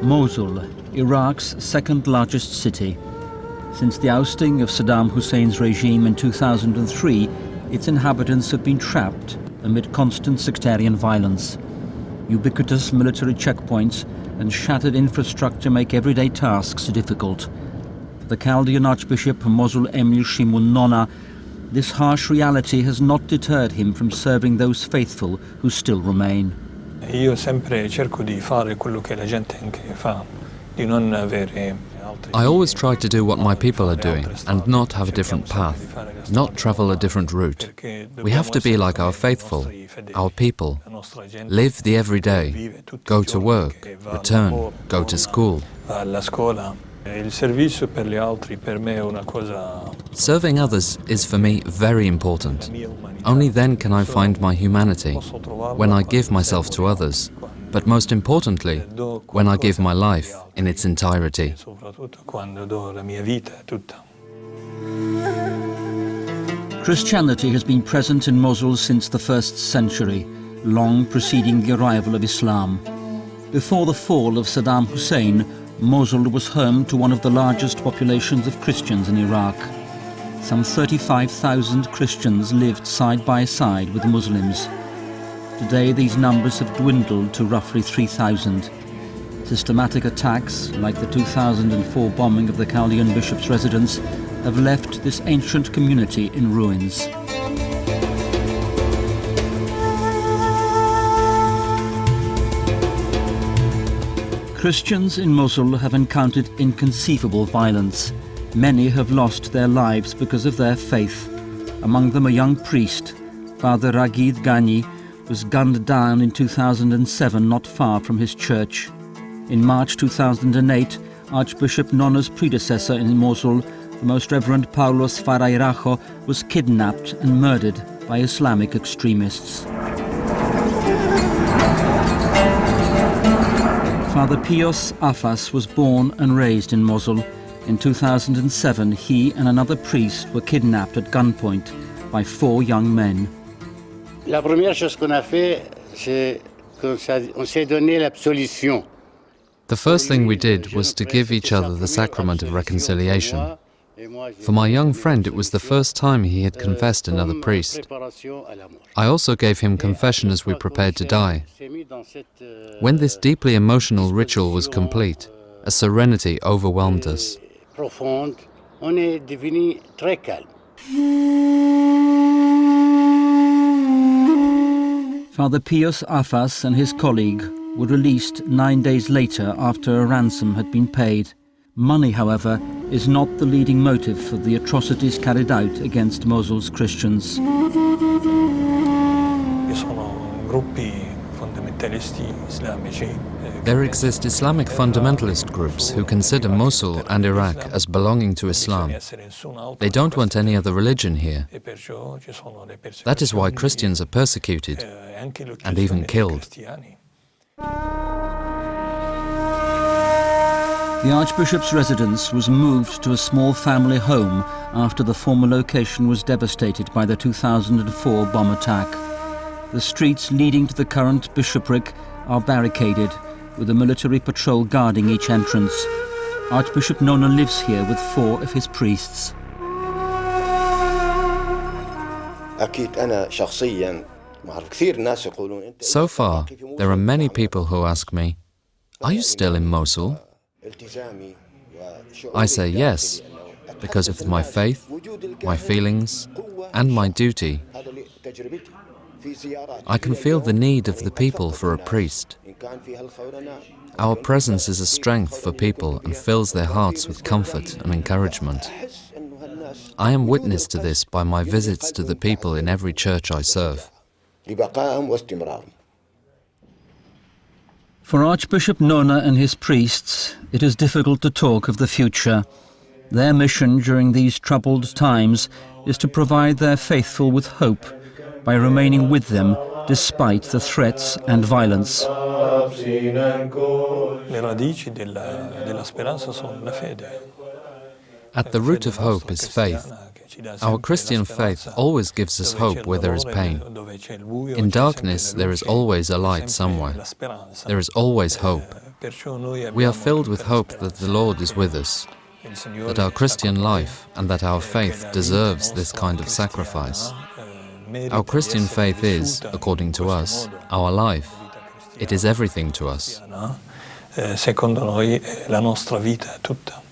Mosul, Iraq's second largest city. Since the ousting of Saddam Hussein's regime in 2003, its inhabitants have been trapped amid constant sectarian violence. Ubiquitous military checkpoints and shattered infrastructure make everyday tasks difficult. For the Chaldean Archbishop Mosul Emil Shimoun Nona, this harsh reality has not deterred him from serving those faithful who still remain. Io sempre cerco di fare quello che la gente anche fa, di non avere. I always try to do what my people are doing and not have a different path, not travel a different route. We have to be like our faithful, our people. Live the everyday, go to work, return, go to school. Serving others is for me very important. Only then can I find my humanity, when I give myself to others, but most importantly, when I give my life in its entirety. Christianity has been present in Mosul since the 1st century, long preceding the arrival of Islam. Before the fall of Saddam Hussein, Mosul was home to one of the largest populations of Christians in Iraq. Some 35,000 Christians lived side by side with Muslims. Today these numbers have dwindled to roughly 3,000. Systematic attacks, like the 2004 bombing of the Chaldean bishop's residence, have left this ancient community in ruins. Christians in Mosul have encountered inconceivable violence. Many have lost their lives because of their faith. Among them a young priest, Father Ragid Ghani, was gunned down in 2007 not far from his church. In March 2008, Archbishop Nona's predecessor in Mosul, the Most Reverend Paulos Farairajo, was kidnapped and murdered by Islamic extremists. Father Pios Affas was born and raised in Mosul. In 2007, he and another priest were kidnapped at gunpoint by 4 young men. La première chose qu'on a fait, c'est qu'on s'est donné l'absolution. The first thing we did was to give each other the sacrament of reconciliation. For my young friend, it was the first time he had confessed another priest. I also gave him confession as we prepared to die. When this deeply emotional ritual was complete, a serenity overwhelmed us. On est devenu très calme. Father Pios Affas and his colleague were released 9 days later after a ransom had been paid. Money, however, is not the leading motive for the atrocities carried out against Mosul's Christians. There exist Islamic fundamentalist groups who consider Mosul and Iraq as belonging to Islam. They don't want any other religion here. That is why Christians are persecuted and even killed. The Archbishop's residence was moved to a small family home after the former location was devastated by the 2004 bomb attack. The streets leading to the current bishopric are barricaded, with a military patrol guarding each entrance. Archbishop Nona lives here with 4 of his priests. So far, there are many people who ask me, "Are you still in Mosul?" I say yes, because of my faith, my feelings, and my duty. I can feel the need of the people for a priest. Our presence is a strength for people and fills their hearts with comfort and encouragement. I am witness to this by my visits to the people in every church I serve. For Archbishop Nona and his priests, it is difficult to talk of the future. Their mission during these troubled times is to provide their faithful with hope by remaining with them despite the threats and violence. At the root of hope is faith, Our Christian faith always gives us hope where there is pain. In darkness, there is always a light somewhere. There is always hope. We are filled with hope that the Lord is with us, that our Christian life and that our faith deserves this kind of sacrifice. Our Christian faith is, according to us, our life. It is everything to us. Secondo noi la nostra vita è tutta.